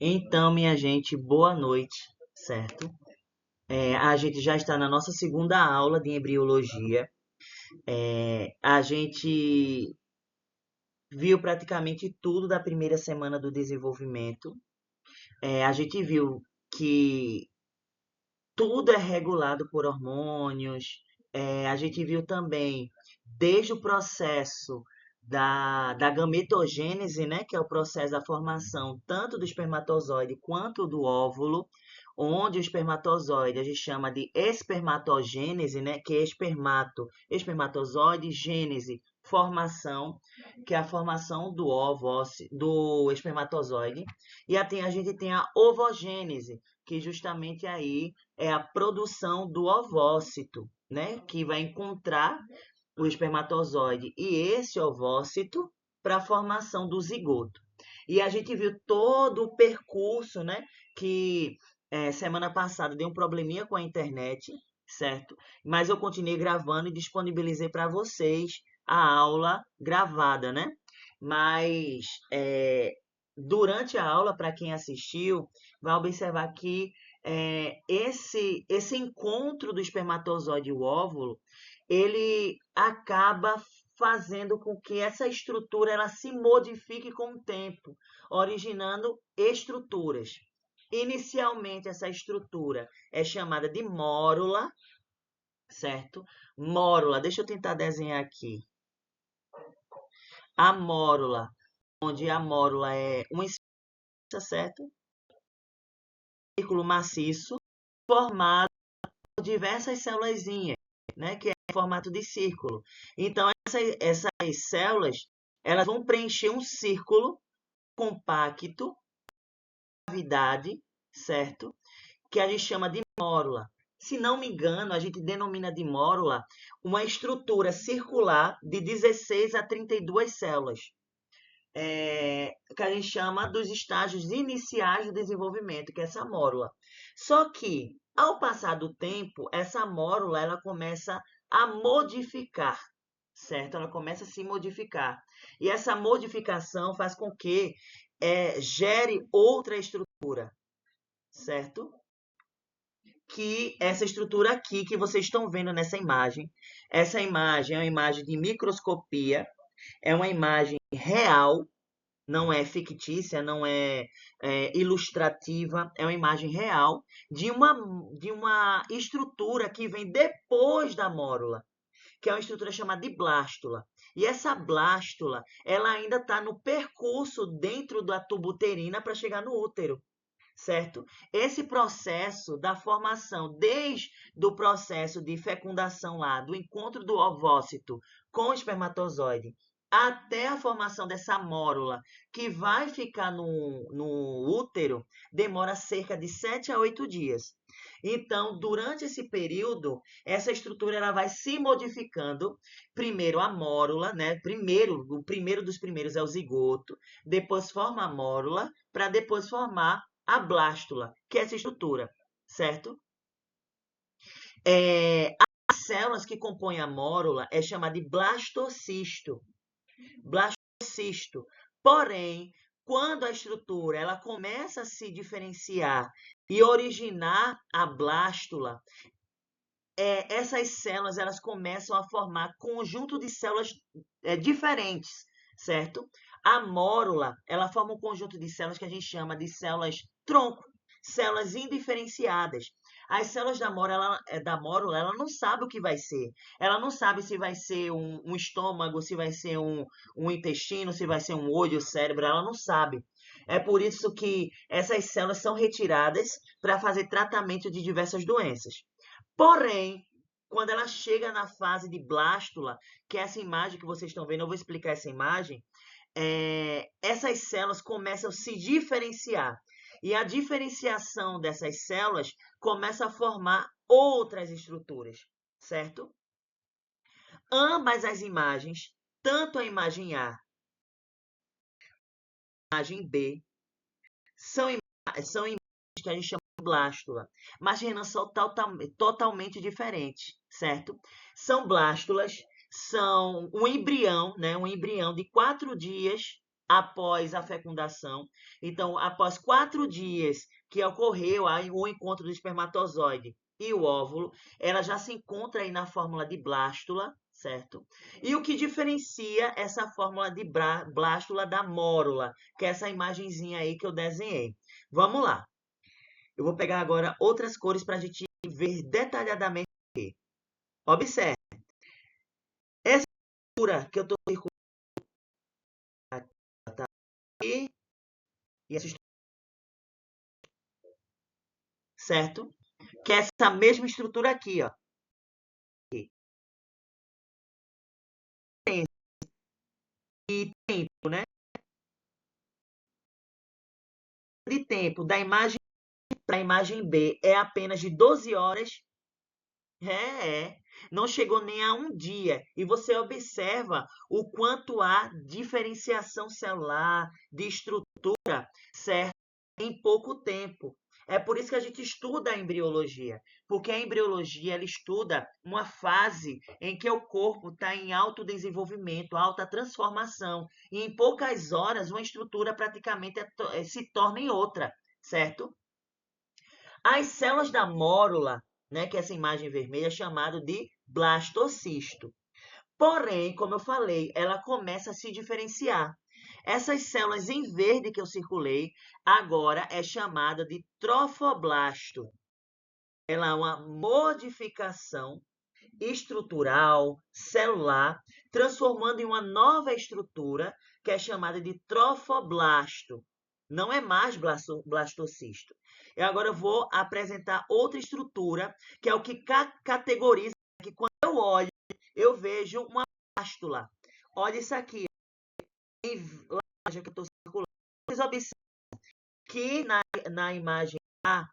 Então, minha gente, boa noite, certo? A gente já está na nossa segunda aula de embriologia. A gente viu praticamente tudo da primeira semana do desenvolvimento. A gente viu que tudo é regulado por hormônios. A gente viu também, desde o processo da gametogênese, né, que é o processo da formação tanto do espermatozoide quanto do óvulo, onde o espermatozoide a gente chama de espermatogênese, né, que é espermatozoide, gênese, formação, que é a formação do do espermatozoide, e a gente tem a ovogênese, que justamente aí é a produção do ovócito, né? Que vai encontrar o espermatozoide e esse ovócito para a formação do zigoto. E a gente viu todo o percurso, né? Que semana passada deu um probleminha com a internet, certo? Mas eu continuei gravando e disponibilizei para vocês a aula gravada, né? Mas durante a aula, para quem assistiu, vai observar que esse encontro do espermatozoide e o óvulo, ele acaba fazendo com que essa estrutura ela se modifique com o tempo, originando estruturas. Inicialmente, essa estrutura é chamada de mórula, certo? Mórula, deixa eu tentar desenhar aqui. A mórula, onde a mórula é uma certo? Círculo maciço formado por diversas célulazinhas, né, que é em formato de círculo. Então, essas células elas vão preencher um círculo compacto, cavidade, certo? Que a gente chama de mórula. Se não me engano, a gente denomina de mórula uma estrutura circular de 16 a 32 células. Que a gente chama dos estágios iniciais do desenvolvimento, que é essa mórula. Só que, ao passar do tempo, essa mórula ela começa a modificar, certo? Ela começa a se modificar. E essa modificação faz com que gere outra estrutura, certo? Que essa estrutura aqui que vocês estão vendo nessa imagem, essa imagem é uma imagem de microscopia, é uma imagem real, não é fictícia, não ilustrativa, é uma imagem real de uma estrutura que vem depois da mórula, que é uma estrutura chamada de blástula. E essa blástula, ela ainda está no percurso dentro da tuba uterina para chegar no útero, certo? Esse processo da formação, desde o processo de fecundação lá, do encontro do ovócito com o espermatozoide, até a formação dessa mórula, que vai ficar no útero, demora cerca de 7 a 8 dias. Então, durante esse período, essa estrutura ela vai se modificando. Primeiro a mórula, né? O primeiro dos primeiros é o zigoto, depois forma a mórula, para depois formar a blástula, que é essa estrutura, certo? As células que compõem a mórula é chamada de blastocisto. Blastocisto. Porém, quando a estrutura ela começa a se diferenciar e originar a blástula, essas células elas começam a formar conjunto de células diferentes, certo? A mórula, ela forma um conjunto de células que a gente chama de células tronco, células indiferenciadas. As células da mórula, ela não sabe o que vai ser. Ela não sabe se vai ser um estômago, se vai ser um intestino, se vai ser um olho, cérebro, ela não sabe. É por isso que essas células são retiradas para fazer tratamento de diversas doenças. Porém, quando ela chega na fase de blástula, que é essa imagem que vocês estão vendo, eu vou explicar essa imagem, essas células começam a se diferenciar. E a diferenciação dessas células começa a formar outras estruturas, certo? Ambas as imagens, tanto a imagem A e a imagem B, são imagens que a gente chama de blástula, mas Renan, são totalmente diferentes, certo? São blástulas, são um embrião, né? Um embrião de 4 dias após a fecundação. Então, após 4 dias que ocorreu aí o encontro do espermatozoide e o óvulo, ela já se encontra aí na fórmula de blástula, certo? E o que diferencia essa fórmula de blástula da mórula, que é essa imagenzinha aí que eu desenhei. Vamos lá. Eu vou pegar agora outras cores para a gente ver detalhadamente aqui. Observe. Essa estrutura que eu estou circulando aqui, e essa estrutura, certo? Que é essa mesma estrutura aqui, ó. E tempo, né? De tempo da imagem para a imagem B é apenas de 12 horas. Não chegou nem a um dia. E você observa o quanto há diferenciação celular, de estrutura, certo? Em pouco tempo. É por isso que a gente estuda a embriologia, porque a embriologia ela estuda uma fase em que o corpo está em alto desenvolvimento, alta transformação, e em poucas horas uma estrutura praticamente se torna em outra, certo? As células da mórula, né, que é essa imagem vermelha, é chamado de blastocisto. Porém, como eu falei, ela começa a se diferenciar. Essas células em verde que eu circulei, agora é chamada de trofoblasto. Ela é uma modificação estrutural, celular, transformando em uma nova estrutura que é chamada de trofoblasto. Não é mais blastocisto. Eu agora vou apresentar outra estrutura, que é o que categoriza, que quando eu olho, eu vejo uma blástula. Olha isso aqui, em laranja que eu estou circulando. Vocês observam que na imagem A,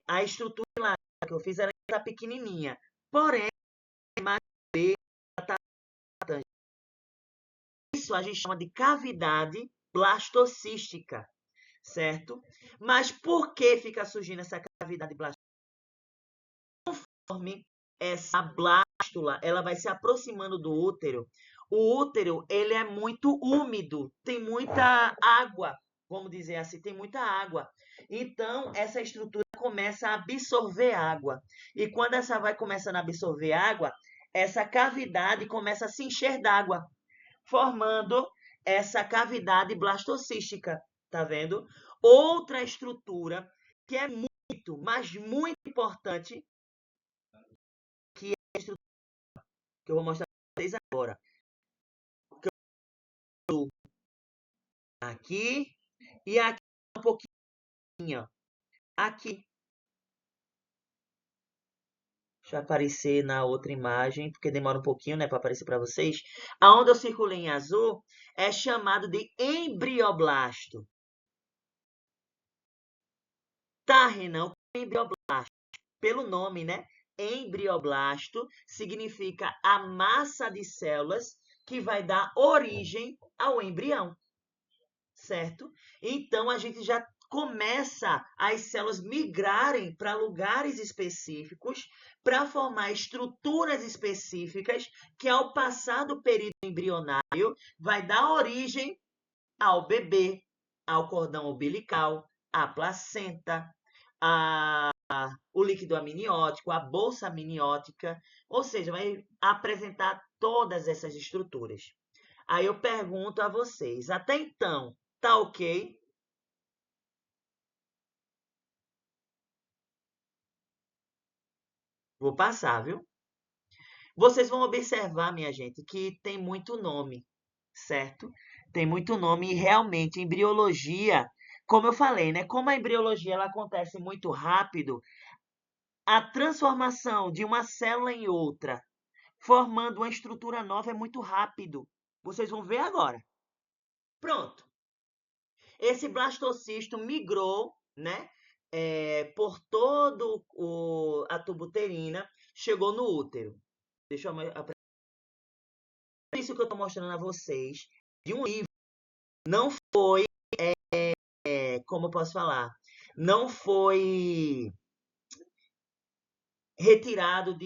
a estrutura em laranja que eu fiz era pequenininha. Porém, a imagem B está grande. Isso a gente chama de cavidade blastocística, certo? Mas por que fica surgindo essa cavidade blastocística? Conforme essa blástula ela vai se aproximando do útero, o útero ele é muito úmido, tem muita água, vamos dizer assim, tem muita água. Então, essa estrutura começa a absorver água. E quando essa vai começando a absorver água, essa cavidade começa a se encher d'água, formando essa cavidade blastocística, tá vendo? Outra estrutura que é muito, mas muito importante, que é a estrutura que eu vou mostrar para vocês agora. Aqui e aqui um pouquinho. Aqui. Deixa eu aparecer na outra imagem, porque demora um pouquinho, né, para aparecer para vocês. Aonde eu circulei em azul é chamado de embrioblasto. Tá, Renan, embrioblasto. Pelo nome, né? Embrioblasto significa a massa de células que vai dar origem ao embrião, certo? Então, a gente já começa as células migrarem para lugares específicos para formar estruturas específicas que, ao passar do período embrionário, vai dar origem ao bebê, ao cordão umbilical, à placenta, o líquido amniótico, a bolsa amniótica, ou seja, vai apresentar todas essas estruturas. Aí eu pergunto a vocês, até então, tá ok? Vou passar, viu? Vocês vão observar, minha gente, que tem muito nome, certo? Tem muito nome e realmente embriologia, como eu falei, né? Como a embriologia ela acontece muito rápido, a transformação de uma célula em outra, formando uma estrutura nova, é muito rápido. Vocês vão ver agora. Pronto. Esse blastocisto migrou, né? Por todo a tuba uterina, chegou no útero. Deixa eu isso que eu estou mostrando a vocês de um livro. Não foi, como eu posso falar, não foi retirado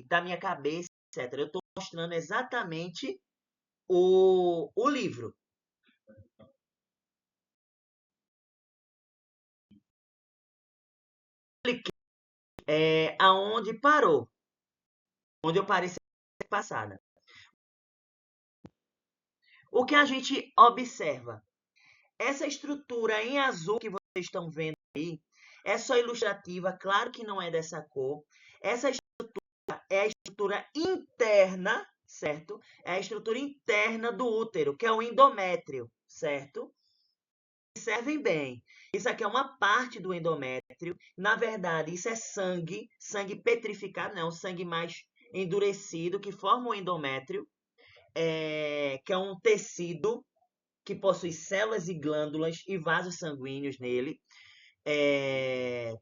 da minha cabeça, etc. Eu estou mostrando exatamente o livro, aonde parou. Onde eu parei semana passada. O que a gente observa? Essa estrutura em azul que vocês estão vendo aí é só ilustrativa, claro que não é dessa cor. Essa estrutura é a estrutura interna, certo? É a estrutura interna do útero, que é o endométrio, certo? Observem bem, isso aqui é uma parte do endométrio. Na verdade, isso é sangue, sangue petrificado, não, sangue mais endurecido, que forma o endométrio, que é um tecido que possui células e glândulas e vasos sanguíneos nele.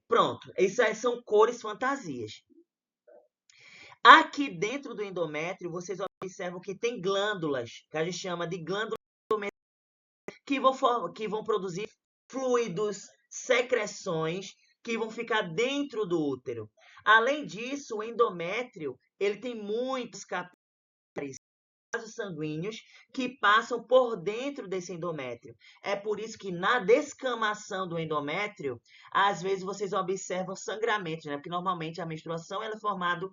Pronto, essas são cores fantasias. Aqui dentro do endométrio, vocês observam que tem glândulas, que a gente chama de glândulas que vão produzir fluidos, secreções, que vão ficar dentro do útero. Além disso, o endométrio ele tem muitos capilares, vasos sanguíneos que passam por dentro desse endométrio. É por isso que na descamação do endométrio, às vezes vocês observam sangramentos, né? Porque normalmente a menstruação ela é formada,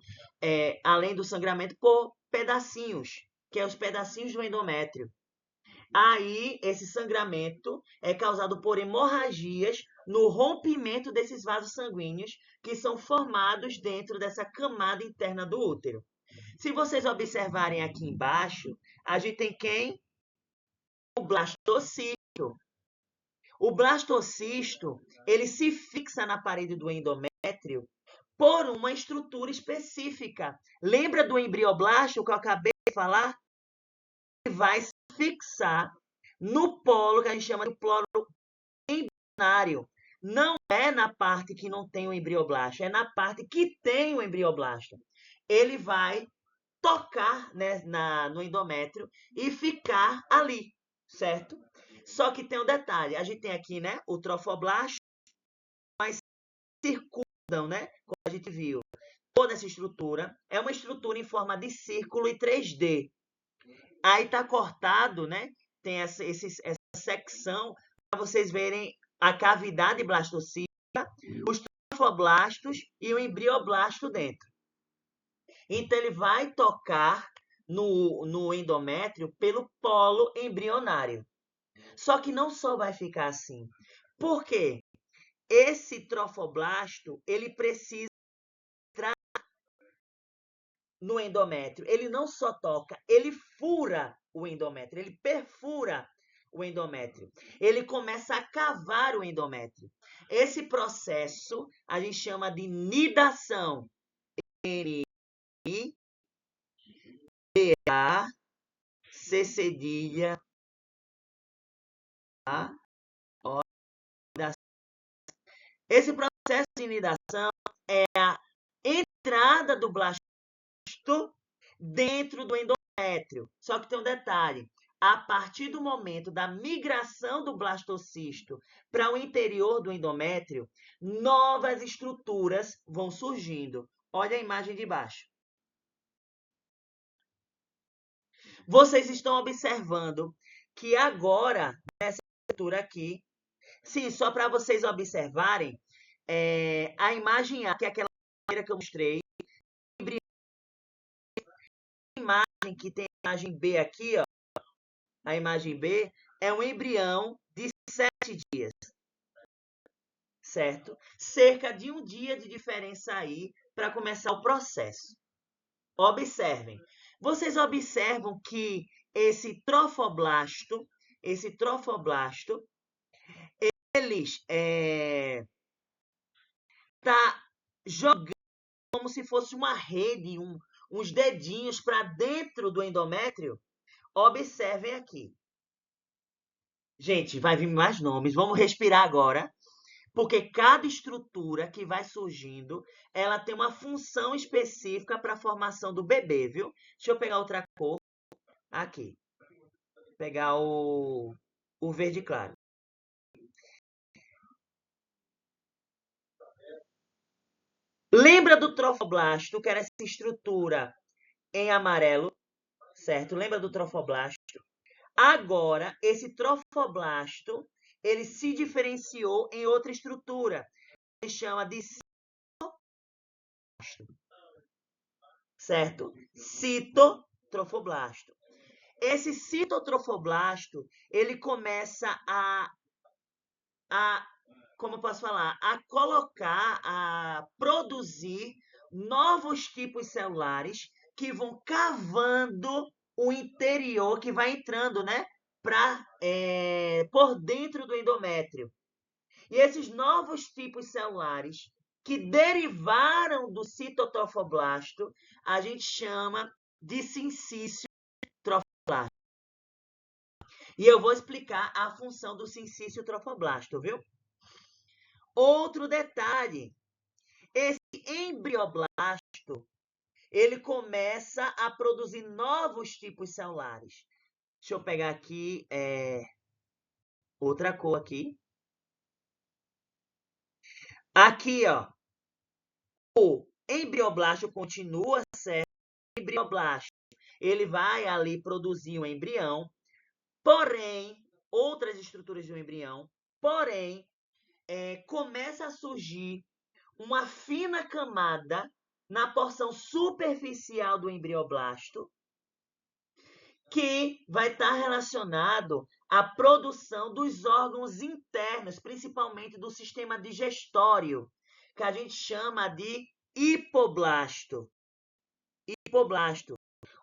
além do sangramento, por pedacinhos, que é os pedacinhos do endométrio. Aí, esse sangramento é causado por hemorragias no rompimento desses vasos sanguíneos que são formados dentro dessa camada interna do útero. Se vocês observarem aqui embaixo, a gente tem quem? O blastocisto. O blastocisto, ele se fixa na parede do endométrio por uma estrutura específica. Lembra do embrioblasto que eu acabei de falar? Ele vai se fixar no polo que a gente chama de polo embrionário. Não é na parte que não tem o embrioblasto, é na parte que tem o embrioblasto. Ele vai tocar, né, no endométrio e ficar ali, certo? Só que tem um detalhe, a gente tem aqui, né, o trofoblasto, mas circundam, né, como a gente viu. Toda essa estrutura é uma estrutura em forma de círculo e 3D. Aí está cortado, né, tem essa secção para vocês verem a cavidade blastocística, os trofoblastos e o embrioblasto dentro. Então, ele vai tocar no endométrio pelo polo embrionário. Só que não só vai ficar assim. Por quê? Esse trofoblasto, ele precisa entrar no endométrio. Ele não só toca, ele fura o endométrio, ele perfura o endométrio. Ele começa a cavar o endométrio. Esse processo a gente chama de nidação. C cedilha A, O, esse processo de nidação é a entrada do blasto dentro do endométrio. Só que tem um detalhe. A partir do momento da migração do blastocisto para o interior do endométrio, novas estruturas vão surgindo. Olha a imagem de baixo. Vocês estão observando que agora, nessa estrutura aqui, sim, só para vocês observarem, a imagem A, que é aquela primeira que eu mostrei, a imagem que tem a imagem B aqui, ó, a imagem B, é um embrião de 7 dias, certo? Cerca de um dia de diferença aí para começar o processo. Observem. Vocês observam que esse trofoblasto, ele está jogando como se fosse uma rede, uns dedinhos para dentro do endométrio. Observem aqui. Gente, vai vir mais nomes. Vamos respirar agora. Porque cada estrutura que vai surgindo, ela tem uma função específica para a formação do bebê, viu? Deixa eu pegar outra cor. Aqui. Vou pegar o verde claro. Lembra do trofoblasto, que era essa estrutura em amarelo, certo? Lembra do trofoblasto? Agora, esse trofoblasto, ele se diferenciou em outra estrutura. Ele chama de Citotrofoblasto. Certo? Citotrofoblasto. Esse citotrofoblasto, ele começa como eu posso falar, a colocar, a produzir novos tipos celulares que vão cavando o interior, que vai entrando, né, por dentro do endométrio. E esses novos tipos celulares que derivaram do citotrofoblasto, a gente chama de sincício trofoblasto. E eu vou explicar a função do sincício trofoblasto, viu? Outro detalhe, esse embrioblasto, ele começa a produzir novos tipos celulares. Deixa eu pegar aqui outra cor aqui. Aqui, ó, o embrioblasto continua sendo embrioblasto. Ele vai ali produzir um embrião, porém, outras estruturas do embrião, porém, começa a surgir uma fina camada na porção superficial do embrioblasto, que vai estar relacionado à produção dos órgãos internos, principalmente do sistema digestório, que a gente chama de hipoblasto. Hipoblasto.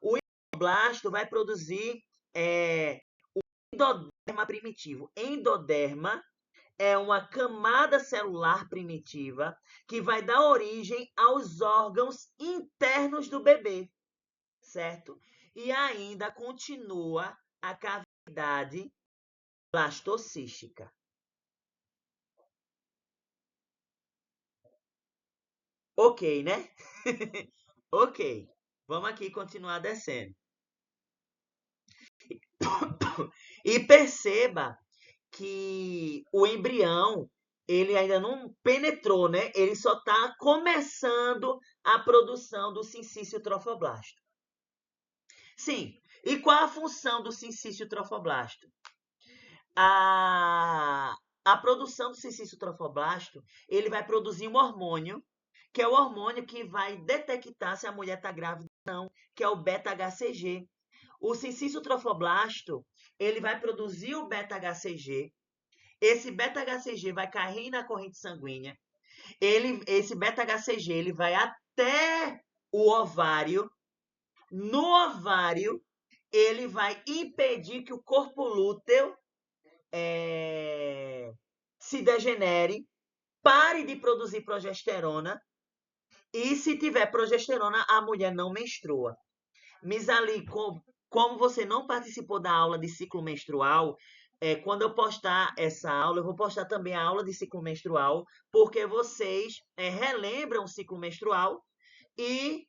O hipoblasto vai produzir o endoderma primitivo. Endoderma é uma camada celular primitiva que vai dar origem aos órgãos internos do bebê, certo? E ainda continua a cavidade blastocística. Ok, né? Ok. Vamos aqui continuar descendo. E perceba que o embrião, ele ainda não penetrou, né? Ele só está começando a produção do sincício trofoblasto. Sim. E qual a função do sincício trofoblasto? A produção do sincício trofoblasto, ele vai produzir um hormônio, que é o hormônio que vai detectar se a mulher está grávida ou não, que é o beta-HCG. O sincício trofoblasto, ele vai produzir o beta-HCG. Esse beta-HCG vai cair na corrente sanguínea. Esse beta-HCG, ele vai até o ovário. No ovário, ele vai impedir que o corpo lúteo se degenere, pare de produzir progesterona, e se tiver progesterona, a mulher não menstrua. Misali, como você não participou da aula de ciclo menstrual, quando eu postar essa aula, eu vou postar também a aula de ciclo menstrual, porque vocês relembram o ciclo menstrual e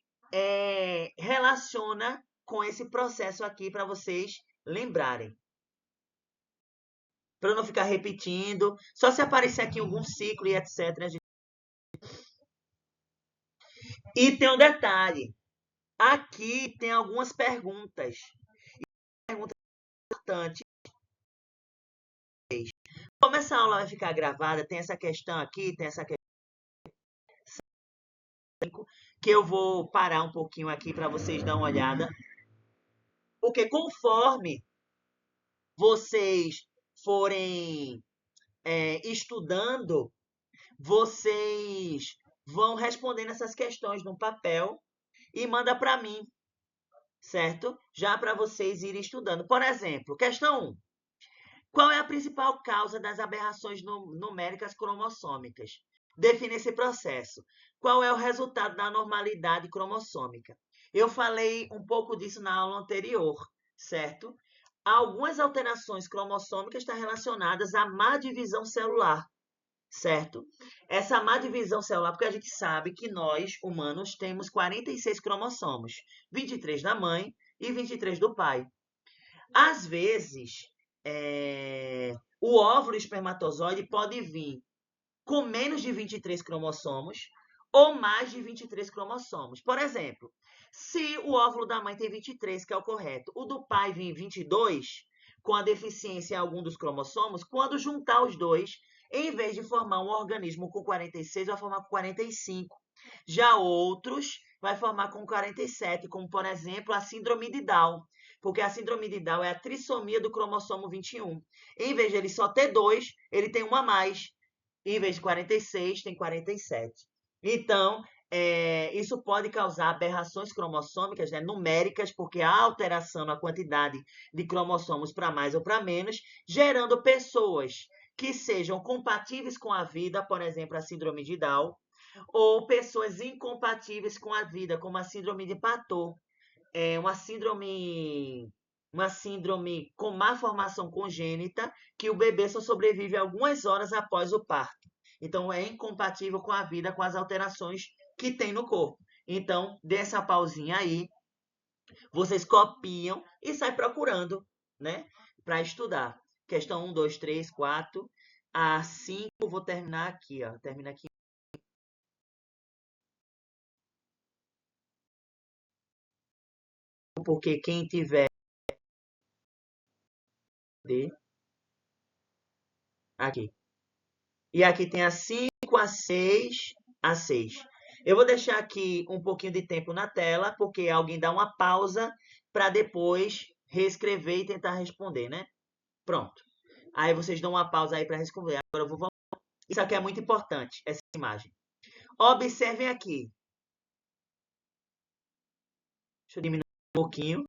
relaciona com esse processo aqui para vocês lembrarem. Para não ficar repetindo, só se aparecer aqui algum ciclo e etc. E tem um detalhe, aqui tem algumas perguntas. Perguntas importantes. Como essa aula vai ficar gravada, tem essa questão aqui, tem essa questão que eu vou parar um pouquinho aqui para vocês dar uma olhada. Porque conforme vocês forem estudando, vocês vão respondendo essas questões no papel e manda para mim, certo? Já para vocês irem estudando. Por exemplo, questão 1. Qual é a principal causa das aberrações numéricas cromossômicas? Define esse processo. Qual é o resultado da anormalidade cromossômica? Eu falei um pouco disso na aula anterior, certo? Algumas alterações cromossômicas estão relacionadas à má divisão celular, certo? Essa má divisão celular, porque a gente sabe que nós, humanos, temos 46 cromossomos, 23 da mãe e 23 do pai. Às vezes, o óvulo e o espermatozoide pode vir com menos de 23 cromossomos ou mais de 23 cromossomos. Por exemplo, se o óvulo da mãe tem 23, que é o correto, o do pai vem 22, com a deficiência em algum dos cromossomos, quando juntar os dois, em vez de formar um organismo com 46, vai formar com 45. Já outros vai formar com 47, como, por exemplo, a síndrome de Down, porque a síndrome de Down é a trissomia do cromossomo 21. Em vez de ele só ter 2, ele tem uma a mais. Em vez de 46, tem 47. Então, isso pode causar aberrações cromossômicas, né, numéricas, porque há alteração na quantidade de cromossomos para mais ou para menos, gerando pessoas que sejam compatíveis com a vida, por exemplo, a síndrome de Down, ou pessoas incompatíveis com a vida, como a síndrome de Patot, uma síndrome com má formação congênita, que o bebê só sobrevive algumas horas após o parto. Então, é incompatível com a vida, com as alterações que tem no corpo. Então, dê essa pausinha aí, vocês copiam e saem procurando, né, para estudar. Questão 1, 2, 3, 4. A 5, vou terminar aqui, ó. Termina aqui. Porque quem tiver aqui. E aqui tem a 5, a 6, a 6. Eu vou deixar aqui um pouquinho de tempo na tela, porque alguém dá uma pausa para depois reescrever e tentar responder, né? Pronto. Aí vocês dão uma pausa aí para responder. Agora eu vou voltar. Isso aqui é muito importante, essa imagem. Observem aqui. Deixa eu diminuir um pouquinho.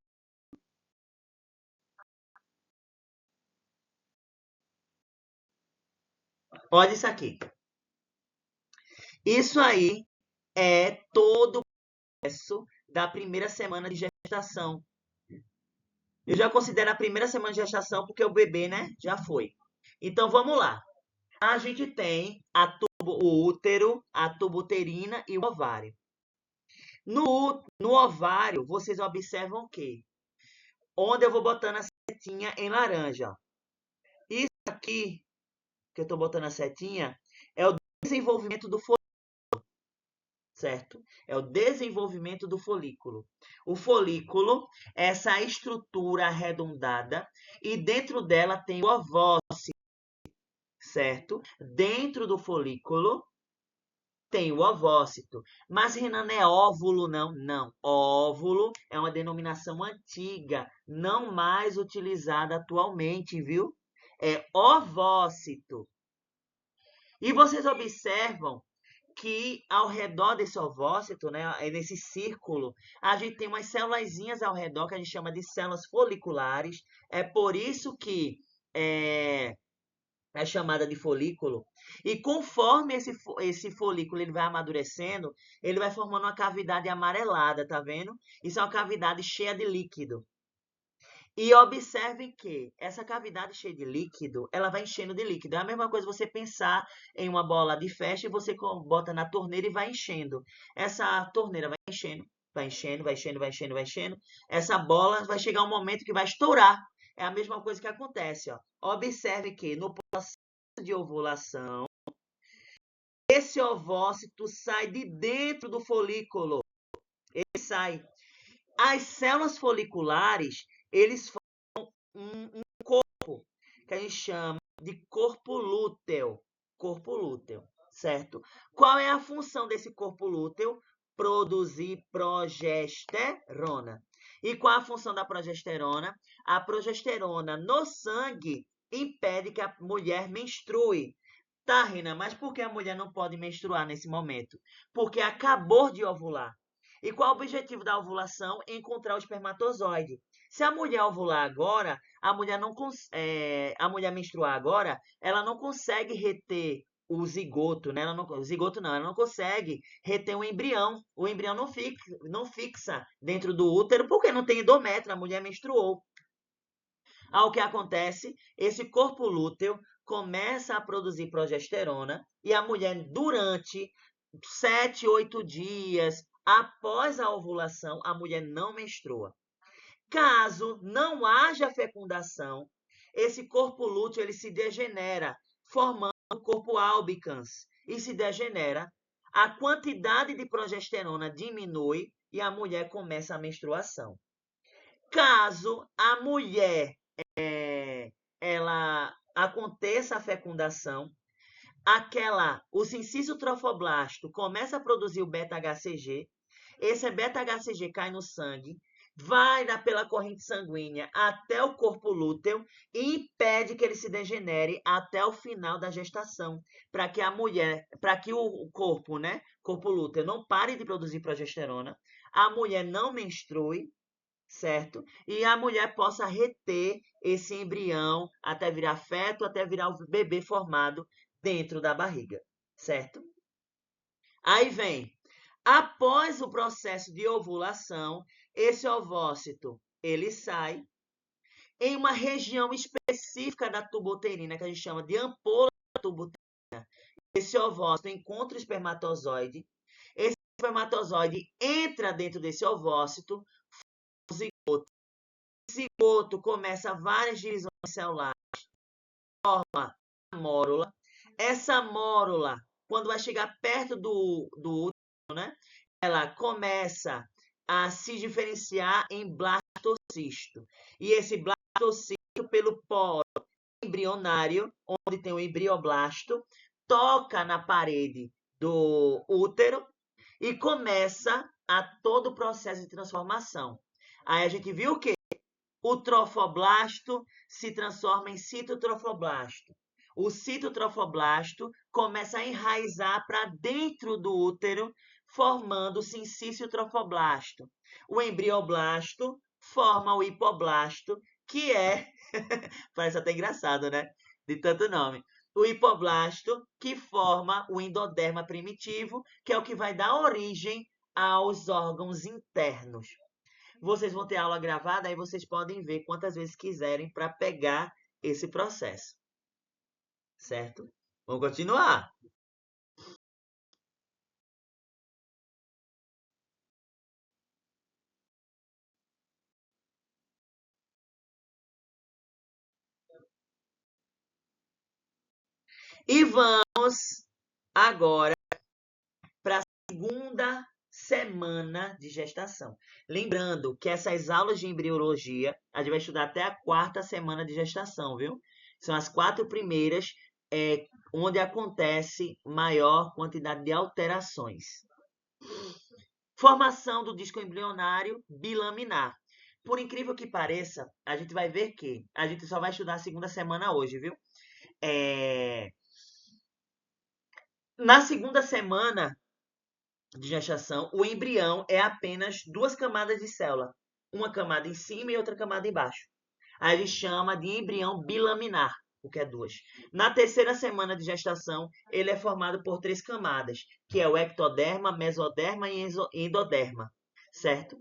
Olha isso aqui. Isso aí é todo o processo da primeira semana de gestação. Eu já considero a primeira semana de gestação porque o bebê, né, já foi. Então vamos lá. A gente tem o útero, a tubuterina e o ovário. No ovário, vocês observam o quê? Onde eu vou botando a setinha em laranja. Isso aqui, que eu estou botando a setinha, é o desenvolvimento do folículo, certo? É o desenvolvimento do folículo. O folículo é essa estrutura arredondada e dentro dela tem o ovócito, certo? Dentro do folículo tem o ovócito. Mas, Renan, não é óvulo, não. Não. Óvulo é uma denominação antiga, não mais utilizada atualmente, viu? É ovócito. E vocês observam que ao redor desse ovócito, né, nesse círculo, a gente tem umas célulazinhas ao redor que a gente chama de células foliculares. É por isso que é chamada de folículo. E conforme esse folículo ele vai amadurecendo, ele vai formando uma cavidade amarelada, tá vendo? Isso é uma cavidade cheia de líquido. E observe que essa cavidade cheia de líquido, ela vai enchendo de líquido. É a mesma coisa você pensar em uma bola de festa e você bota na torneira e vai enchendo. Essa torneira vai enchendo, vai enchendo, vai enchendo, vai enchendo, vai enchendo. Essa bola vai chegar um momento que vai estourar. É a mesma coisa que acontece, ó. Observe que no processo de ovulação, esse ovócito sai de dentro do folículo. Ele sai. As células foliculares, eles um corpo que a gente chama de corpo lúteo. Corpo lúteo, certo? Qual é a função desse corpo lúteo? Produzir progesterona. E qual a função da progesterona? A progesterona no sangue impede que a mulher menstrue. Tá, Rina, mas por que a mulher não pode menstruar nesse momento? Porque acabou de ovular. E qual é o objetivo da ovulação? Encontrar o espermatozoide. Se a mulher ovular agora, a mulher não a mulher menstruar agora, ela não consegue reter o zigoto, né? O zigoto não, ela não consegue reter o embrião. O embrião não fixa dentro do útero porque não tem endométrio, a mulher menstruou. Ao que acontece, esse corpo lúteo começa a produzir progesterona e a mulher, durante 7, 8 dias após a ovulação, a mulher não menstrua. Caso não haja fecundação, esse corpo lúteo ele se degenera, formando o corpo albicans e se degenera. A quantidade de progesterona diminui e a mulher começa a menstruação. Caso a mulher ela aconteça a fecundação, o sincício trofoblasto começa a produzir o beta-HCG, esse beta-HCG cai no sangue, vai pela corrente sanguínea até o corpo lúteo e impede que ele se degenere até o final da gestação, para que o corpo, né, corpo lúteo não pare de produzir progesterona, a mulher não menstrue, certo? E a mulher possa reter esse embrião até virar feto, até virar o bebê formado dentro da barriga, certo? Aí vem, após o processo de ovulação, esse ovócito, ele sai em uma região específica da tubo-uterina, que a gente chama de ampola tubo-uterina. Esse ovócito encontra o espermatozoide, esse espermatozoide entra dentro desse ovócito, o zigoto. O zigoto começa várias divisões celulares, forma a mórula. Essa mórula, quando vai chegar perto do útero, né, ela começa a se diferenciar em blastocisto. E esse blastocisto, pelo poro embrionário, onde tem o embrioblasto, toca na parede do útero e começa a todo o processo de transformação. Aí a gente viu o quê? O trofoblasto se transforma em citotrofoblasto. O citotrofoblasto começa a enraizar para dentro do útero, formando o sincício trofoblasto. O embrioblasto forma o hipoblasto, que é... Parece até engraçado, né? De tanto nome. O hipoblasto, que forma o endoderma primitivo, que é o que vai dar origem aos órgãos internos. Vocês vão ter aula gravada, aí vocês podem ver quantas vezes quiserem para pegar esse processo. Certo? Vamos continuar. E vamos agora para a segunda semana de gestação. Lembrando que essas aulas de embriologia, a gente vai estudar até a 4ª semana de gestação, viu? São as 4 primeiras, onde acontece maior quantidade de alterações. Formação do disco embrionário bilaminar. Por incrível que pareça, a gente vai ver que a gente só vai estudar a 2ª semana hoje, viu? Na 2ª semana de gestação, o embrião é apenas 2 camadas de célula. Uma camada em cima e outra camada embaixo. Aí a gente chama de embrião bilaminar, o que é 2. Na 3ª semana de gestação, ele é formado por 3 camadas, que é o ectoderma, mesoderma e endoderma, certo?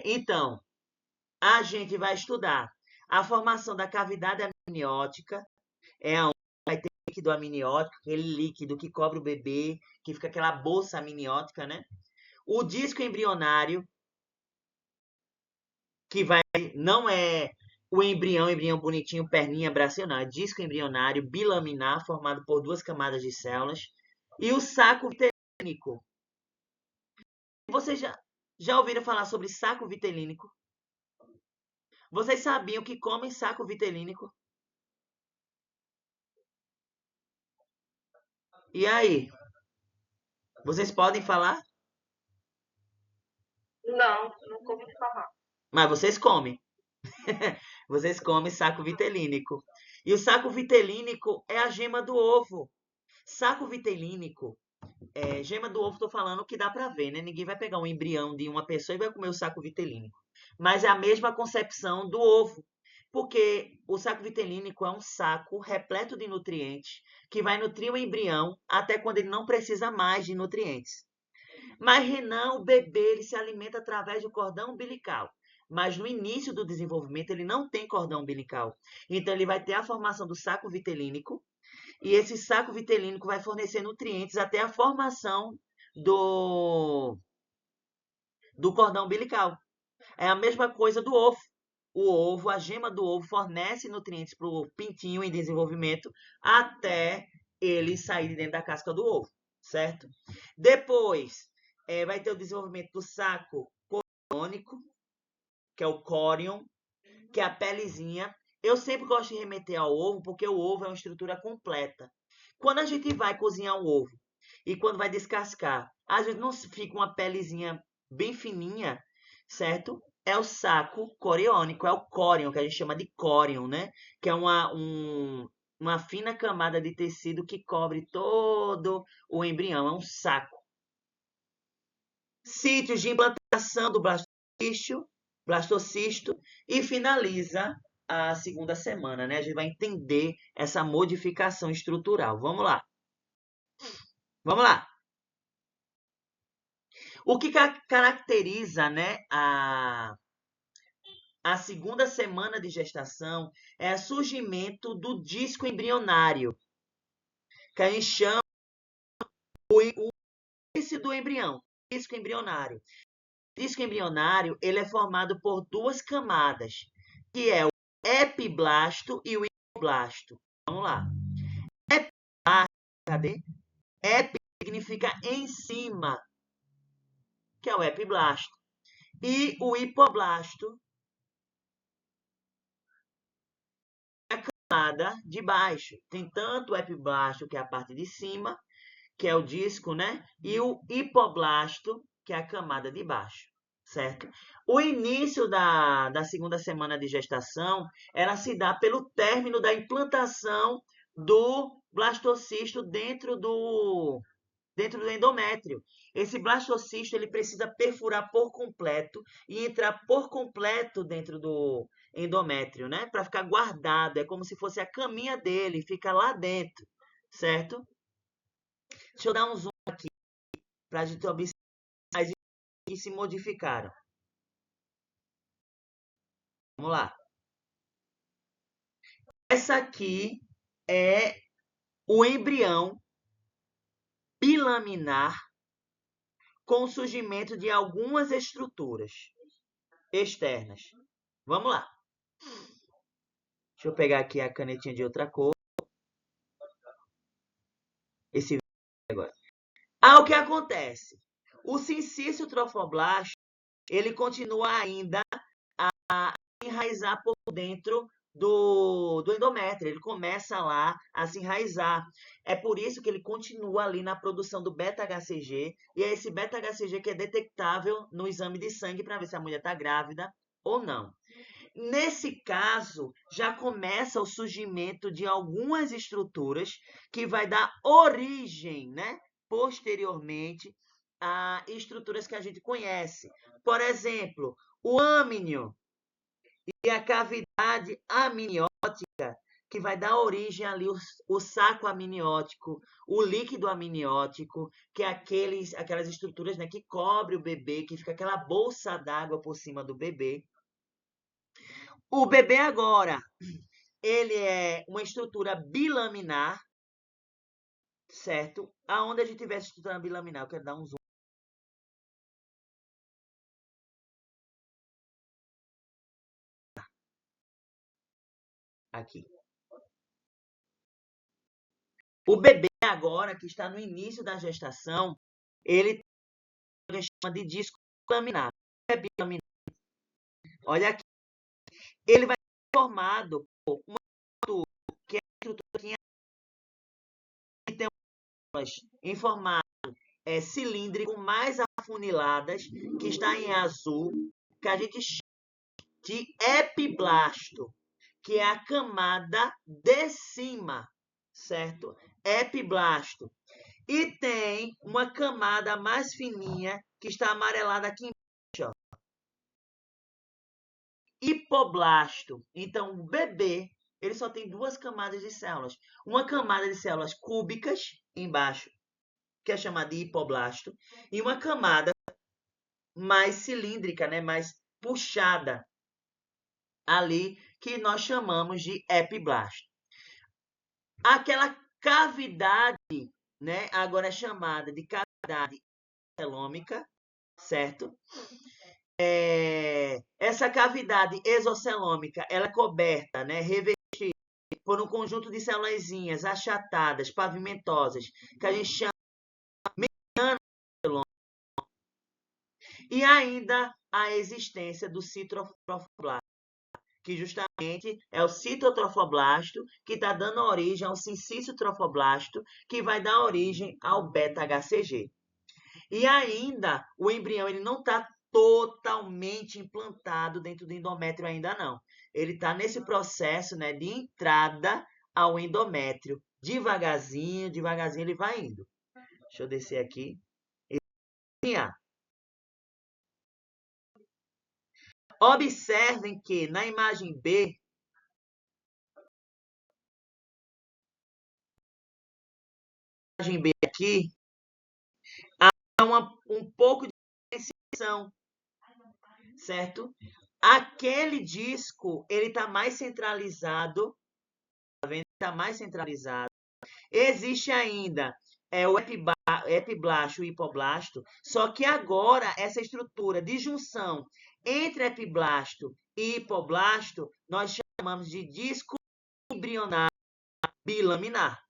Então, a gente vai estudar a formação da cavidade amniótica, onde vai ter líquido amniótico, aquele líquido que cobre o bebê, que fica aquela bolsa amniótica, né? O disco embrionário, que não é o embrião bonitinho, perninha, bracinho, não. É disco embrionário bilaminar, formado por 2 camadas de células. E o saco vitelínico. Vocês já ouviram falar sobre saco vitelínico? Vocês sabiam que comem saco vitelínico? E aí? Vocês podem falar? Não, nunca ouvi falar. Mas vocês comem. Vocês comem saco vitelínico. E o saco vitelínico é a gema do ovo. Saco vitelínico, gema do ovo, estou falando que dá para ver, né? Ninguém vai pegar um embrião de uma pessoa e vai comer o saco vitelínico. Mas é a mesma concepção do ovo. Porque o saco vitelínico é um saco repleto de nutrientes que vai nutrir o embrião até quando ele não precisa mais de nutrientes. Mas Renan, o bebê, ele se alimenta através do cordão umbilical. Mas no início do desenvolvimento ele não tem cordão umbilical. Então ele vai ter a formação do saco vitelínico e esse saco vitelínico vai fornecer nutrientes até a formação do cordão umbilical. É a mesma coisa do ovo. O ovo, a gema do ovo, fornece nutrientes para o pintinho em desenvolvimento até ele sair de dentro da casca do ovo, certo? Depois, vai ter o desenvolvimento do saco coriônico, que é o córion, que é a pelezinha. Eu sempre gosto de remeter ao ovo, porque o ovo é uma estrutura completa. Quando a gente vai cozinhar o ovo e quando vai descascar, às vezes não fica uma pelezinha bem fininha, certo? É o saco coriônico, é o córion, que a gente chama de córion, né? Que é uma fina camada de tecido que cobre todo o embrião, é um saco. Sítios de implantação do blastocisto e finaliza a segunda semana, né? A gente vai entender essa modificação estrutural. Vamos lá. Vamos lá. O que caracteriza, né, a segunda semana de gestação é o surgimento do disco embrionário, que a gente chama o início do embrião, disco embrionário. O disco embrionário, ele é formado por duas camadas, que é o epiblasto e o hipoblasto. Vamos lá. Epiblasto, cadê? Epi significa em cima, que é o epiblasto. E o hipoblasto é a camada de baixo. Tem tanto o epiblasto, que é a parte de cima, que é o disco, né? E o hipoblasto, que é a camada de baixo, certo? O início da segunda semana de gestação, ela se dá pelo término da implantação do blastocisto dentro do endométrio. Esse blastocisto ele precisa perfurar por completo e entrar por completo dentro do endométrio, né? Para ficar guardado, é como se fosse a caminha dele, fica lá dentro, certo? Deixa eu dar um zoom aqui para a gente observar as que se modificaram. Vamos lá. Essa aqui é o embrião bilaminar com o surgimento de algumas estruturas externas. Vamos lá. Deixa eu pegar aqui a canetinha de outra cor. Esse agora. O que acontece? O sincício trofoblasto, ele continua ainda a enraizar por dentro do endométrio. Ele começa lá a se enraizar. É por isso que ele continua ali na produção do beta-HCG, e é esse beta-HCG que é detectável no exame de sangue para ver se a mulher está grávida ou não. Nesse caso, já começa o surgimento de algumas estruturas que vai dar origem, né, posteriormente, a estruturas que a gente conhece. Por exemplo, o âminio e a cavidade amniótica, que vai dar origem ali o saco amniótico, o líquido amniótico, que é aquelas estruturas, né, que cobre o bebê, que fica aquela bolsa d'água por cima do bebê. O bebê agora, ele é uma estrutura bilaminar, certo? Aonde a gente tiver estrutura bilaminar, eu quero dar um zoom. Aqui. O bebê agora, que está no início da gestação, ele tem o que a gente chama de disco bilaminar. É bilaminar. Olha aqui. Ele vai ser formado por uma estrutura, que é a estrutura que tem em formato cilíndrico, mais afuniladas, que está em azul, que a gente chama de epiblasto, que é a camada de cima, certo? Epiblasto. E tem uma camada mais fininha, que está amarelada aqui embaixo, ó. Hipoblasto. Então, o bebê, ele só tem duas camadas de células. Uma camada de células cúbicas embaixo, que é chamada de hipoblasto, e uma camada mais cilíndrica, né, mais puxada ali, que nós chamamos de epiblasto. Aquela cavidade, né, agora é chamada de cavidade exocelômica, certo? Essa cavidade exocelômica, ela é coberta, né, revestida por um conjunto de células achatadas, pavimentosas, que a gente chama de e ainda a existência do citrofoblasto, que justamente é o citotrofoblasto, que está dando origem ao sincício trofoblasto, que vai dar origem ao beta-HCG. E ainda, o embrião ele não está totalmente implantado dentro do endométrio ainda não. Ele está nesse processo, né, de entrada ao endométrio. Devagarzinho, devagarzinho ele vai indo. Deixa eu descer aqui. Observem que na imagem B, aqui, há um pouco de diferenciação, certo? Aquele disco, ele está mais centralizado, tá vendo? Está mais centralizado. Existe ainda o epiblasto e o hipoblasto, só que agora essa estrutura de junção entre epiblasto e hipoblasto, nós chamamos de disco embrionário bilaminar.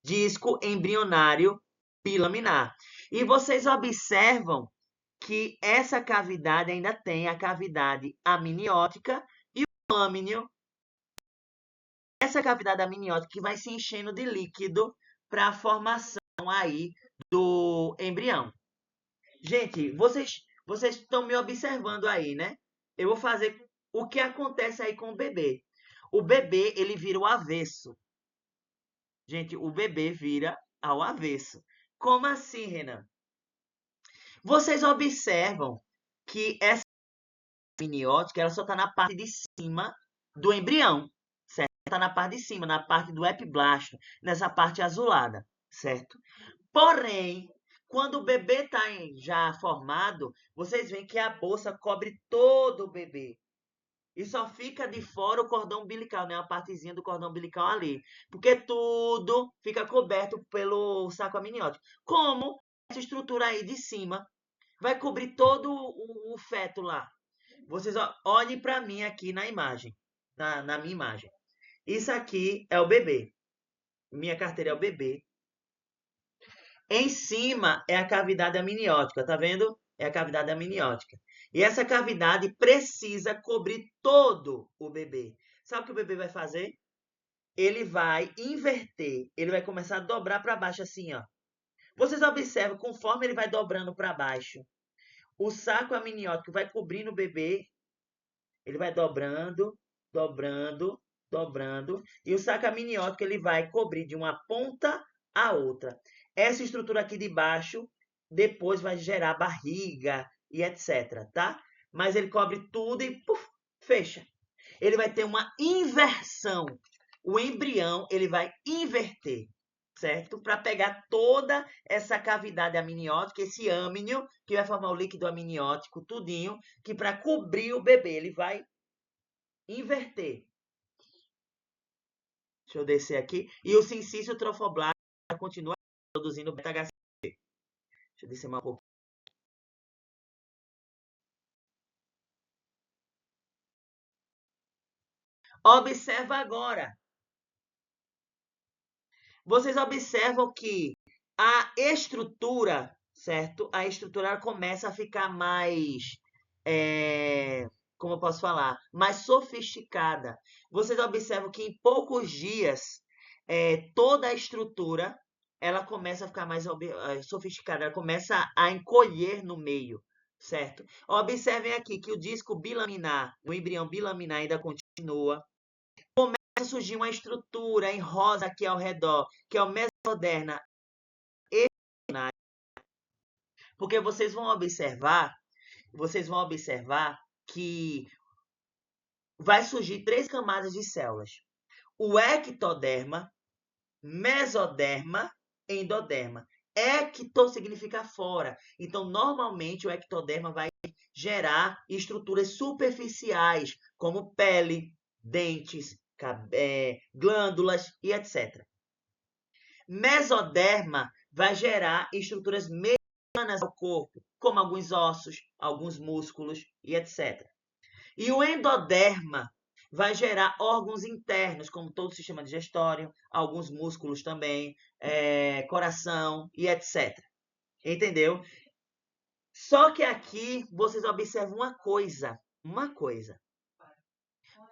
Disco embrionário bilaminar. E vocês observam que essa cavidade ainda tem a cavidade amniótica e o âminio. Essa cavidade amniótica que vai se enchendo de líquido para a formação aí do embrião. Gente, vocês estão me observando aí, né? Eu vou fazer o que acontece aí com o bebê. O bebê, ele vira o avesso. Gente, o bebê vira ao avesso. Como assim, Renan? Vocês observam que essa amniótica ela só está na parte de cima do embrião, certo? Está na parte de cima, na parte do epiblasto, nessa parte azulada, certo? Porém, quando o bebê está já formado, vocês veem que a bolsa cobre todo o bebê. E só fica de fora o cordão umbilical, né? A partezinha do cordão umbilical ali. Porque tudo fica coberto pelo saco amniótico. Como essa estrutura aí de cima vai cobrir todo o feto lá. Vocês olhem para mim aqui na imagem, na minha imagem. Isso aqui é o bebê. Minha carteira é o bebê. Em cima é a cavidade amniótica, tá vendo? É a cavidade amniótica. E essa cavidade precisa cobrir todo o bebê. Sabe o que o bebê vai fazer? Ele vai inverter, ele vai começar a dobrar para baixo assim, ó. Vocês observam, conforme ele vai dobrando para baixo, o saco amniótico vai cobrindo o bebê, ele vai dobrando, dobrando, dobrando, e o saco amniótico ele vai cobrir de uma ponta a outra. Essa estrutura aqui de baixo depois vai gerar barriga e etc, tá? Mas ele cobre tudo e puff, fecha. Ele vai ter uma inversão. O embrião ele vai inverter, certo? Para pegar toda essa cavidade amniótica, esse âminio, que vai formar o líquido amniótico, tudinho, que para cobrir o bebê, ele vai inverter. Deixa eu descer aqui. E o sincício trofoblasto continua produzindo beta-HCG. Deixa eu descer mais um pouco. Observa agora. Vocês observam que a estrutura, certo? A estrutura começa a ficar mais, como eu posso falar? Mais sofisticada. Vocês observam que em poucos dias, toda a estrutura, ela começa a ficar mais sofisticada, ela começa a encolher no meio, certo? Observem aqui que o disco bilaminar, o embrião bilaminar ainda continua. Começa a surgir uma estrutura em rosa aqui ao redor, que é o mesoderma. Porque vocês vão observar que vai surgir 3 camadas de células. O ectoderma, mesoderma, endoderma. Ecto significa fora. Então, normalmente, o ectoderma vai gerar estruturas superficiais, como pele, dentes, glândulas e etc. Mesoderma vai gerar estruturas medianas ao corpo, como alguns ossos, alguns músculos e etc. E o endoderma vai gerar órgãos internos, como todo o sistema digestório, alguns músculos também, coração e etc. Entendeu? Só que aqui vocês observam uma coisa.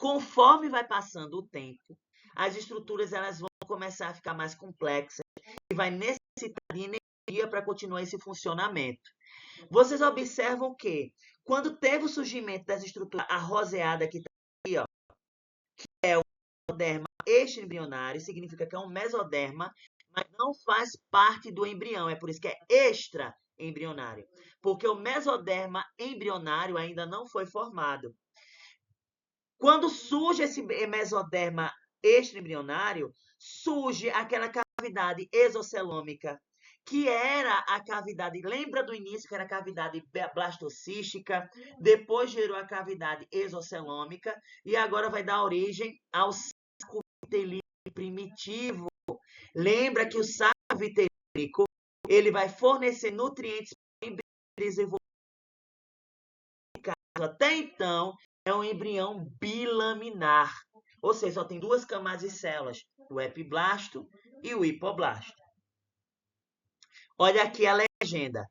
Conforme vai passando o tempo, as estruturas elas vão começar a ficar mais complexas e vai necessitar de energia para continuar esse funcionamento. Vocês observam que, quando teve o surgimento das estruturas arroseada que está aqui, ó, que é o mesoderma extraembrionário, significa que é um mesoderma, mas não faz parte do embrião, é por isso que é extraembrionário, porque o mesoderma embrionário ainda não foi formado. Quando surge esse mesoderma extraembrionário, surge aquela cavidade exocelômica, que era a cavidade, lembra do início que era a cavidade blastocística, depois gerou a cavidade exocelômica e agora vai dar origem ao saco vitelínico primitivo. Lembra que o saco vitelínico ele vai fornecer nutrientes para o embrião. Até então, é um embrião bilaminar, ou seja, só tem duas camadas de células, o epiblasto e o hipoblasto. Olha aqui a legenda.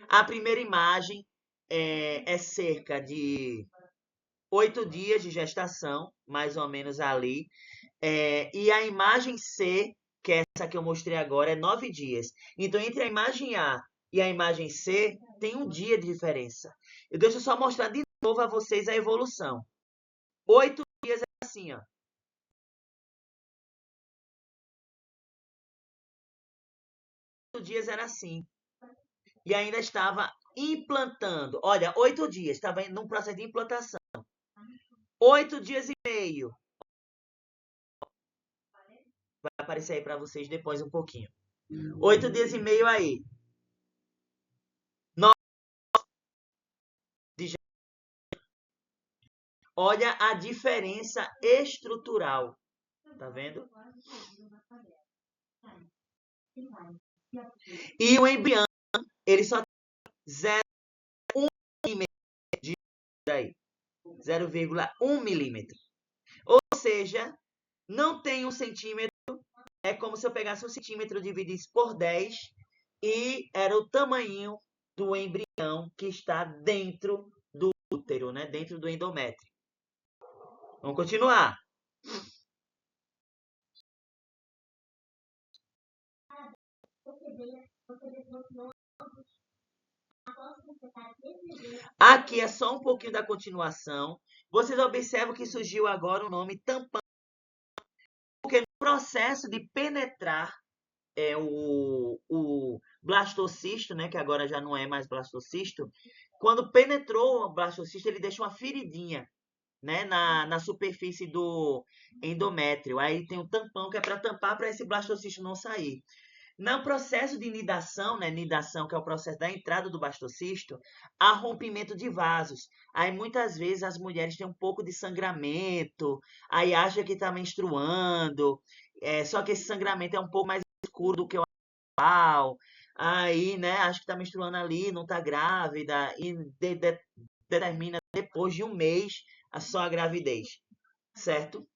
A primeira imagem é cerca de 8 dias de gestação, mais ou menos ali. E a imagem C, que é essa que eu mostrei agora, é 9 dias. Então, entre a imagem A e a imagem C, tem um dia de diferença. Deixa eu só mostrar de novo a vocês a evolução. 8 dias é assim, ó. 8 dias era assim. E ainda estava implantando. Olha, 8 dias, estava num processo de implantação. 8 dias e meio. Vai aparecer aí para vocês depois um pouquinho. 8 dias e meio aí. 9 de... Olha a diferença estrutural. Tá vendo? E o embrião, ele só tem 0,1 milímetro de aí. 0,1 milímetro. Ou seja, não tem 1 centímetro. É como se eu pegasse 1 centímetro e dividisse por 10 e era o tamanho do embrião que está dentro do útero, né? Dentro do endométrio. Vamos continuar. Aqui é só um pouquinho da continuação. Vocês observam que surgiu agora o nome tampão, porque no processo de penetrar o blastocisto, né, que agora já não é mais blastocisto, quando penetrou o blastocisto, ele deixa uma feridinha, né, na superfície do endométrio. Aí tem um tampão que é para tampar para esse blastocisto não sair. No processo de nidação, né, nidação que é o processo da entrada do blastocisto, há rompimento de vasos. Aí muitas vezes as mulheres têm um pouco de sangramento, aí acha que está menstruando, só que esse sangramento é um pouco mais escuro do que o normal. Aí, né, acha que está menstruando ali, não está grávida e determina depois de um mês a sua gravidez, certo?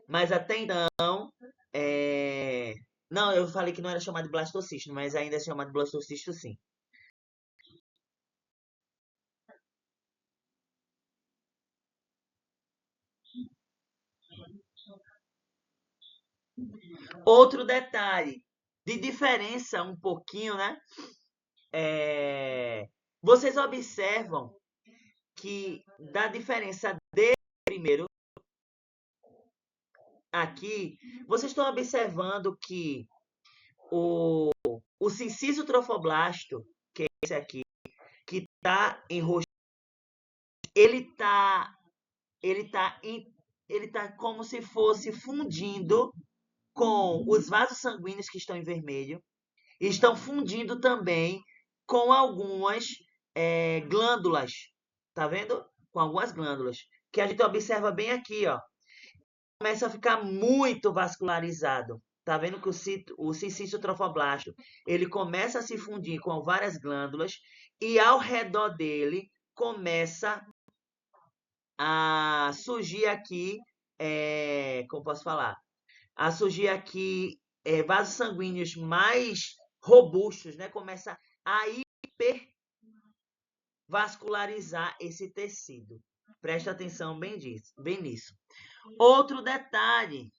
Mas até então, não, eu falei que não era chamado de blastocisto, mas ainda é chamado de blastocisto sim. Outro detalhe de diferença um pouquinho, né? Vocês observam que da diferença de primeiro aqui, vocês estão observando que o cincício trofoblasto, que é esse aqui, que está enroscado, ele tá como se fosse fundindo com os vasos sanguíneos que estão em vermelho, e estão fundindo também com algumas glândulas, tá vendo? Com algumas glândulas, que a gente observa bem aqui, ó. Começa a ficar muito vascularizado. Tá vendo que o cincício trofoblasto, ele começa a se fundir com várias glândulas e ao redor dele começa a surgir aqui, como posso falar? A surgir aqui vasos sanguíneos mais robustos, né? Começa a hipervascularizar esse tecido. Presta atenção bem nisso. Outro detalhe,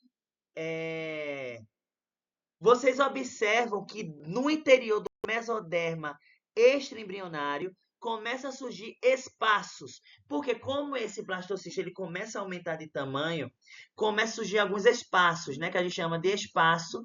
vocês observam que no interior do mesoderma extraembrionário começa a surgir espaços, porque como esse blastocisto ele começa a aumentar de tamanho, começa a surgir alguns espaços, né, que a gente chama de espaço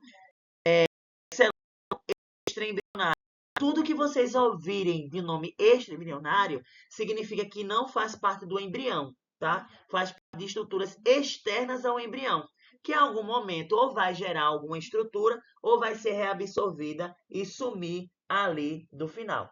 extraembrionário. Tudo que vocês ouvirem de nome extraembrionário significa que não faz parte do embrião, tá? Faz parte de estruturas externas ao embrião, que em algum momento ou vai gerar alguma estrutura ou vai ser reabsorvida e sumir ali do final.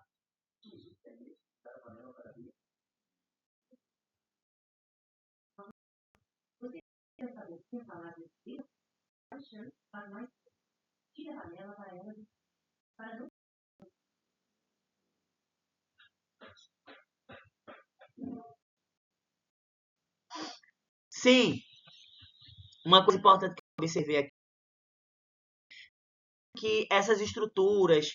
Sim, uma coisa importante que eu observei aqui é que essas estruturas,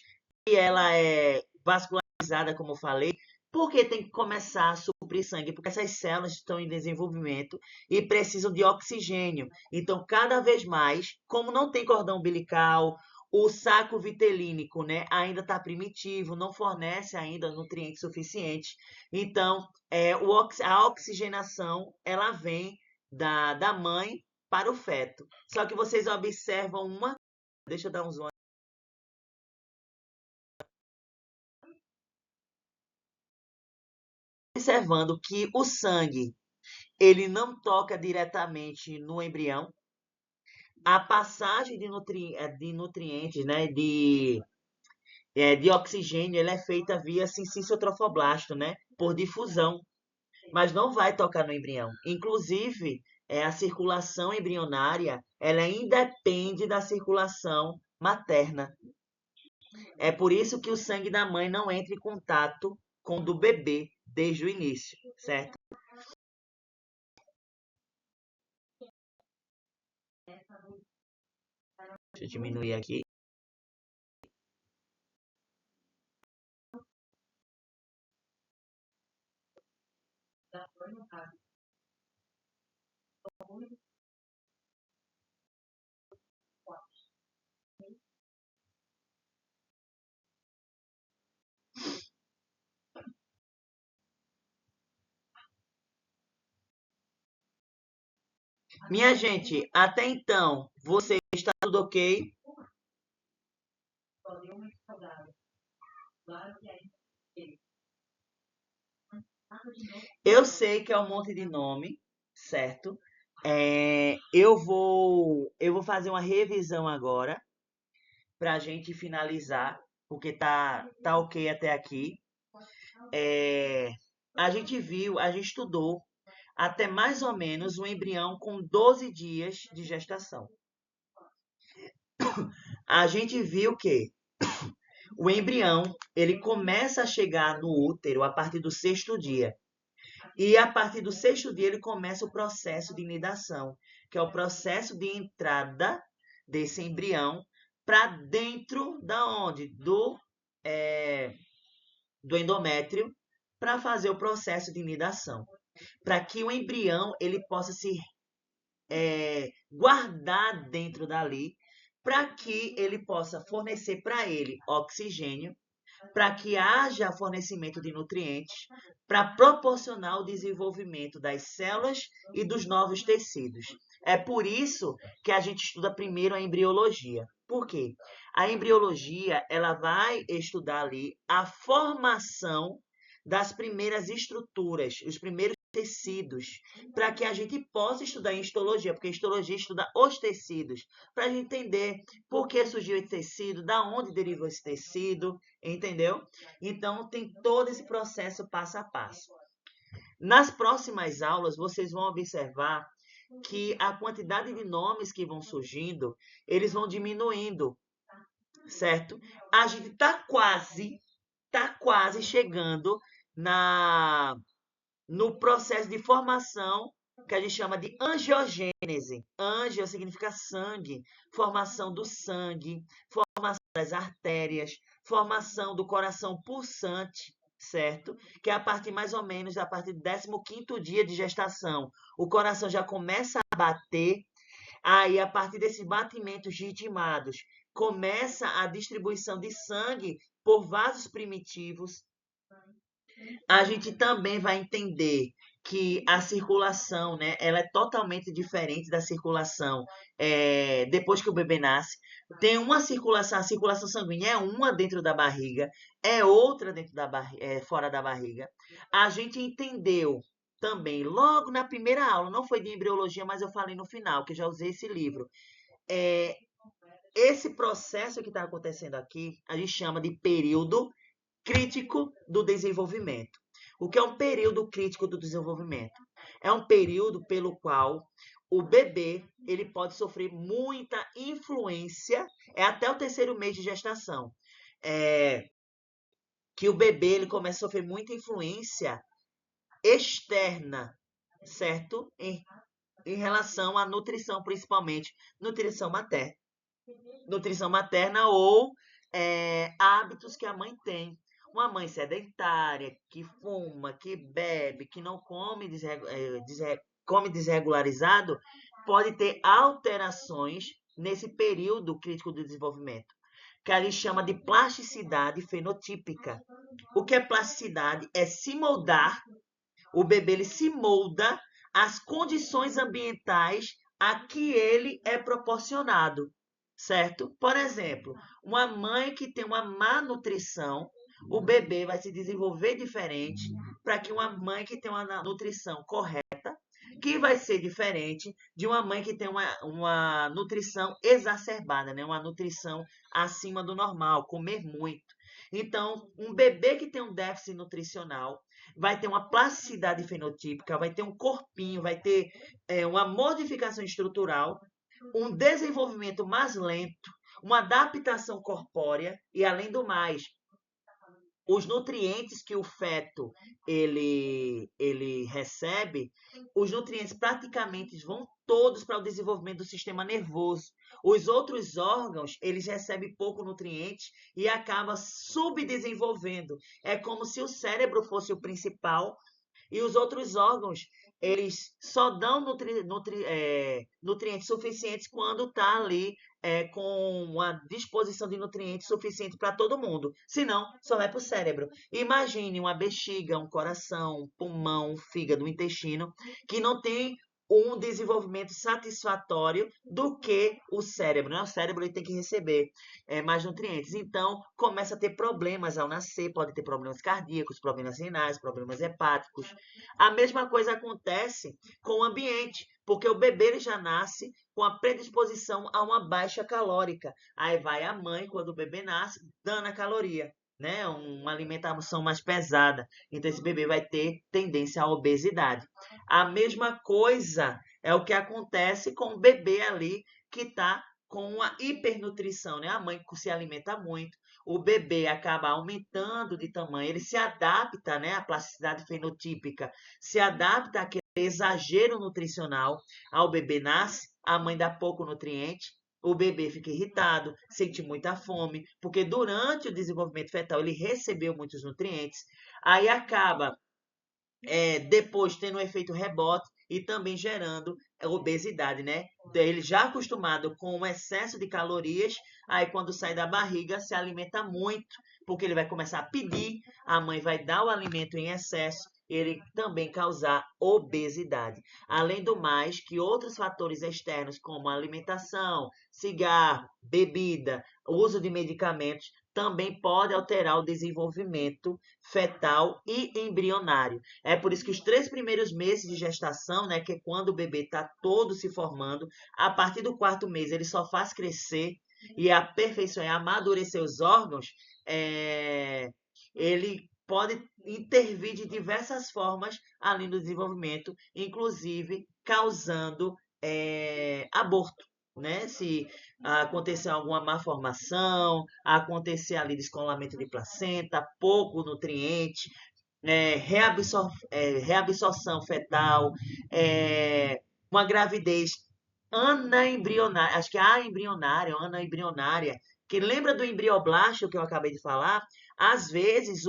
que ela é vascularizada, como eu falei, porque tem que começar a suprir sangue, porque essas células estão em desenvolvimento e precisam de oxigênio. Então, cada vez mais, como não tem cordão umbilical, o saco vitelínico, né, ainda está primitivo, não fornece ainda nutrientes suficientes. Então, a oxigenação ela vem da mãe para o feto. Só que vocês observam uma... Deixa eu dar um zoom. Observando que o sangue ele não toca diretamente no embrião. A passagem de nutrientes, né, de oxigênio, ela é feita via sincício-trofoblasto, né, por difusão, mas não vai tocar no embrião. Inclusive, a circulação embrionária, ela independe da circulação materna. É por isso que o sangue da mãe não entra em contato com o do bebê desde o início, certo? Deixa eu diminuir aqui. Minha gente, até então, você está tudo ok? Eu sei que é um monte de nome, certo? Eu vou fazer uma revisão agora para a gente finalizar, porque tá ok até aqui. A gente estudou até mais ou menos um embrião com 12 dias de gestação. A gente viu que o embrião ele começa a chegar no útero a partir do 6º dia. E a partir do 6º dia ele começa o processo de nidação, que é o processo de entrada desse embrião para dentro da onde? Do endométrio, para fazer o processo de nidação. Para que o embrião ele possa se guardar dentro dali, para que ele possa fornecer para ele oxigênio, para que haja fornecimento de nutrientes, para proporcionar o desenvolvimento das células e dos novos tecidos. É por isso que a gente estuda primeiro a embriologia. Por quê? A embriologia ela vai estudar ali a formação das primeiras estruturas, os primeiros tecidos, para que a gente possa estudar em histologia, porque a histologia estuda os tecidos, para a gente entender por que surgiu esse tecido, da onde derivou esse tecido, entendeu? Então, tem todo esse processo passo a passo. Nas próximas aulas, vocês vão observar que a quantidade de nomes que vão surgindo, eles vão diminuindo, certo? A gente está quase chegando no processo de formação que a gente chama de angiogênese. Angio significa sangue, formação do sangue, formação das artérias, formação do coração pulsante, certo? Que é a partir mais ou menos, a partir do 15º dia de gestação, o coração já começa a bater. Aí, a partir desses batimentos ritmados, começa a distribuição de sangue por vasos primitivos. A gente também vai entender que a circulação, né, ela é totalmente diferente da circulação depois que o bebê nasce. Tem uma circulação, a circulação sanguínea é uma dentro da barriga, é outra dentro da fora da barriga. A gente entendeu também, logo na primeira aula, não foi de embriologia, mas eu falei no final, que já usei esse livro. É, esse processo que está acontecendo aqui, a gente chama de período crítico do desenvolvimento. O que é um período crítico do desenvolvimento? É um período pelo qual o bebê ele pode sofrer muita influência, até o terceiro mês de gestação, que o bebê ele começa a sofrer muita influência externa, certo? Em relação à nutrição, principalmente nutrição materna. Nutrição materna ou hábitos que a mãe tem. Uma mãe sedentária, que fuma, que bebe, que não come, come desregularizado, pode ter alterações nesse período crítico do desenvolvimento, que a gente chama de plasticidade fenotípica. O que é plasticidade? É se moldar, o bebê ele se molda às condições ambientais a que ele é proporcionado, certo? Por exemplo, uma mãe que tem uma má nutrição, o bebê vai se desenvolver diferente para que uma mãe que tem uma nutrição correta, que vai ser diferente de uma mãe que tem uma nutrição exacerbada, né? Uma nutrição acima do normal, comer muito. Então, um bebê que tem um déficit nutricional vai ter uma plasticidade fenotípica, vai ter um corpinho, vai ter uma modificação estrutural, um desenvolvimento mais lento, uma adaptação corpórea e, além do mais, os nutrientes que o feto ele recebe, os nutrientes praticamente vão todos para o desenvolvimento do sistema nervoso. Os outros órgãos, eles recebem pouco nutriente e acaba subdesenvolvendo. É como se o cérebro fosse o principal e os outros órgãos, eles só dão nutrientes suficientes quando está ali com uma disposição de nutrientes suficiente para todo mundo. Senão, só vai para o cérebro. Imagine uma bexiga, um coração, um pulmão, um fígado, um intestino, que não tem um desenvolvimento satisfatório do que o cérebro. Né? O cérebro ele tem que receber mais nutrientes. Então, começa a ter problemas ao nascer, pode ter problemas cardíacos, problemas renais, problemas hepáticos. A mesma coisa acontece com o ambiente, porque o bebê ele já nasce com a predisposição a uma baixa calórica. Aí vai a mãe, quando o bebê nasce, dando a caloria. Né, uma alimentação mais pesada. Então, esse bebê vai ter tendência à obesidade. A mesma coisa é o que acontece com o bebê ali que está com uma hipernutrição, né? A mãe se alimenta muito, o bebê acaba aumentando de tamanho, ele se adapta, né? A plasticidade fenotípica se adapta àquele exagero nutricional. Ao bebê nasce, a mãe dá pouco nutriente, o bebê fica irritado, sente muita fome, porque durante o desenvolvimento fetal ele recebeu muitos nutrientes, aí acaba depois tendo um efeito rebote e também gerando obesidade, né? Ele já acostumado com o excesso de calorias, aí quando sai da barriga se alimenta muito, porque ele vai começar a pedir, a mãe vai dar o alimento em excesso, ele também causar obesidade. Além do mais, que outros fatores externos, como alimentação, cigarro, bebida, uso de medicamentos, também pode alterar o desenvolvimento fetal e embrionário. É por isso que os 3 primeiros meses de gestação, né, que é quando o bebê está todo se formando, a partir do 4º mês ele só faz crescer e aperfeiçoar, amadurecer os órgãos, ele pode intervir de diversas formas ali no desenvolvimento, inclusive causando aborto. Né? Se acontecer alguma malformação, acontecer ali descolamento de placenta, pouco nutriente, reabsorção fetal, uma gravidez anaembrionária, acho que é aembrionária, anaembrionária, Que lembra do embrioblasto que eu acabei de falar? Às vezes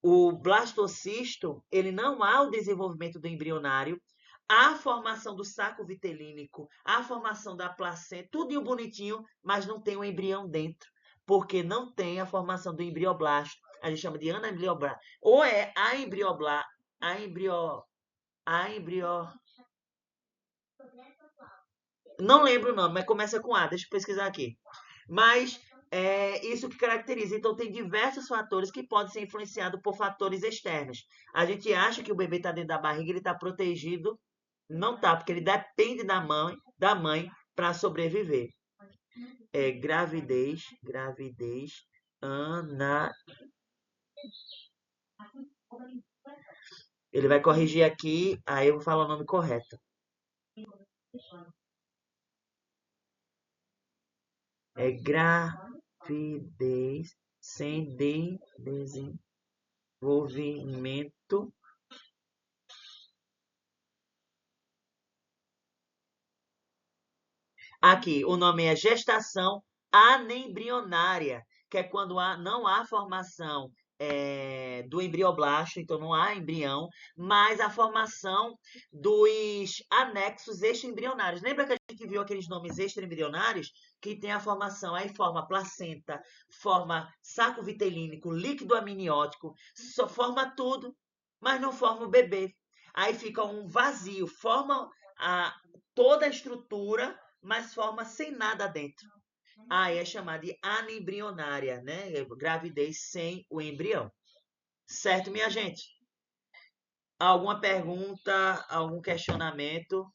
o blastocisto, ele não há o desenvolvimento do embrionário, há a formação do saco vitelínico, a formação da placenta, tudo bonitinho, mas não tem o embrião dentro, porque não tem a formação do embrioblasto. A gente chama de anaembrioblasto. Ou é a embrioblasto, a embrio... Não lembro o nome, mas começa com A, deixa eu pesquisar aqui. Mas é isso que caracteriza. Então, tem diversos fatores que podem ser influenciados por fatores externos. A gente acha que o bebê está dentro da barriga, ele está protegido. Não está, porque ele depende da mãe para sobreviver. É gravidez, ana. Ele vai corrigir aqui, aí eu vou falar o nome correto. É gravidez sem desenvolvimento. Aqui, o nome é gestação anembrionária, que é quando não há formação do embrioblasto, então não há embrião, mas a formação dos anexos extraembrionários. Lembra que a gente viu aqueles nomes extraembrionários? Que tem a formação, aí forma placenta, forma saco vitelínico, líquido amniótico, só forma tudo, mas não forma o bebê. Aí fica um vazio, forma toda a estrutura, mas forma sem nada dentro. Aí é chamada de anembrionária, né? Gravidez sem o embrião. Certo, minha gente? Alguma pergunta, algum questionamento?